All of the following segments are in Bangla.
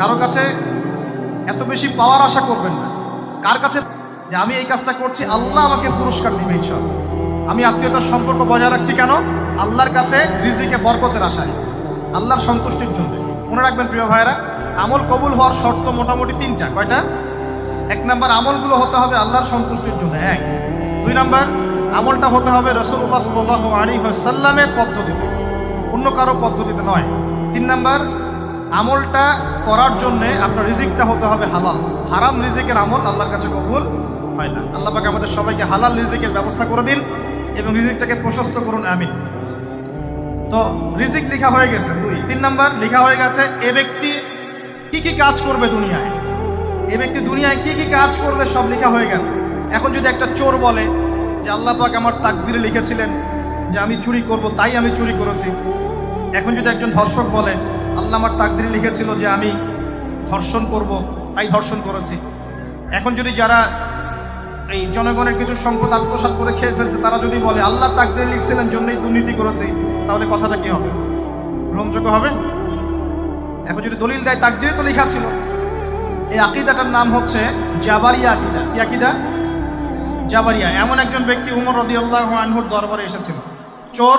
কারো কাছে এত বেশি পাওয়ার আশা করবেন না। কার কাছে যে আমি এই কাজটা করছি আল্লাহ আমাকে পুরস্কার দিবে ইনশাআল্লাহ। আমি আত্মীয়তার সম্পর্ক বজায় রাখছি কেন? আল্লাহর কাছে রিজিকে বরকতের আশায়, আল্লাহর সন্তুষ্টির জন্য। মনে রাখবেন প্রিয় ভাইয়েরা, আমল কবুল হওয়ার শর্ত মোটামুটি তিনটা। কয়টা? 1 নাম্বার, আমলগুলো হতে হবে আল্লাহর সন্তুষ্টির জন্য। 1। 2 নাম্বার, আমলটা হতে হবে রাসূলুল্লাহ সাল্লাল্লাহু আলাইহি ওয়াসাল্লামের পদ্ধতিতে, অন্য কারো পদ্ধতিতে নয়। 3 নাম্বার, আমলটা করার জন্যে আপনার রিজিকটা হতে হবে হালাল। হারাম রিজিকের আমল আল্লাহর কাছে কবুল হয় না। আল্লাহ পাক আমাদের সবাইকে হালাল রিজিকের ব্যবস্থা করে দিন এবং রিজিকটাকে প্রশস্ত করুন, আমিন। তো রিজিক লেখা হয়ে গেছে 2। 3 নাম্বার লেখা হয়ে গেছে এ ব্যক্তি কি কি কাজ করবে দুনিয়ায়, এ ব্যক্তি দুনিয়ায় কি কি কাজ করবে সব লেখা হয়ে গেছে। এখন যদি একটা চোর বলে যে আল্লাহ পাক আমার তাকদিরে লিখেছিলেন যে আমি চুরি করব, তাই আমি চুরি করেছি। এখন যদি একজন ধর্ষক বলে আল্লাহ আমার তাকদিরে লিখেছিল যে আমি ধর্ষণ করব, তাই ধর্ষণ করেছি। এখন যদি যারা এই জনগণের কিছু সম্পদ আত্মসাৎ করে খেয়ে ফেলছে তারা যদি বলে আল্লাহ তাকদিরে লিখছিলেন জন্যই দুর্নীতি করেছি, তাহলে কথাটা কি হবে? গ্রহণযোগ্য হবে? এখন যদি দলিল দেয় তাকদিরে তো লেখা ছিল। এই আকীদাটার নাম হচ্ছে জাবারিয়া আকীদা। কি আকীদা? জাবারিয়া। এমন একজন ব্যক্তি উমর রাদিয়াল্লাহু আনহুর দরবারে এসেছিল। চোর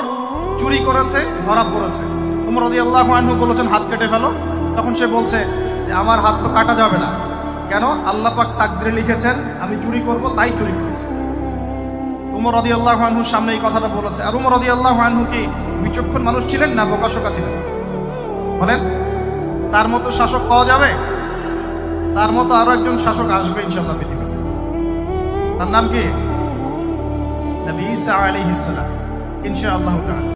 চুরি করেছে, ধরা পড়েছে। উমর রাদিয়াল্লাহু আনহু বলেছেন হাত কেটে ফেলো। তখন সে বলছে যে আমার হাত তো কাটা যাবে না। কেন? আল্লাহ পাক তাকদিরে লিখেছেন আমি চুরি করব, তাই চুরি করেছি। উমর রাদিয়াল্লাহু আনহুর সামনে এই কথাটা বলেছে। আর উমর রাদিয়াল্লাহু আনহু কি বিচক্ষণ মানুষ ছিলেন না বোকাশোকা ছিলেন? বলেন, তার মতো শাসক পাওয়া যাবে? তার মতো আরো একজন শাসক আসবে ইনশাআল্লাহ পৃথিবীতে। তার নাম কি? নবী ঈসা আলাইহিস সালাম, ইনশাআল্লাহ তাআলা।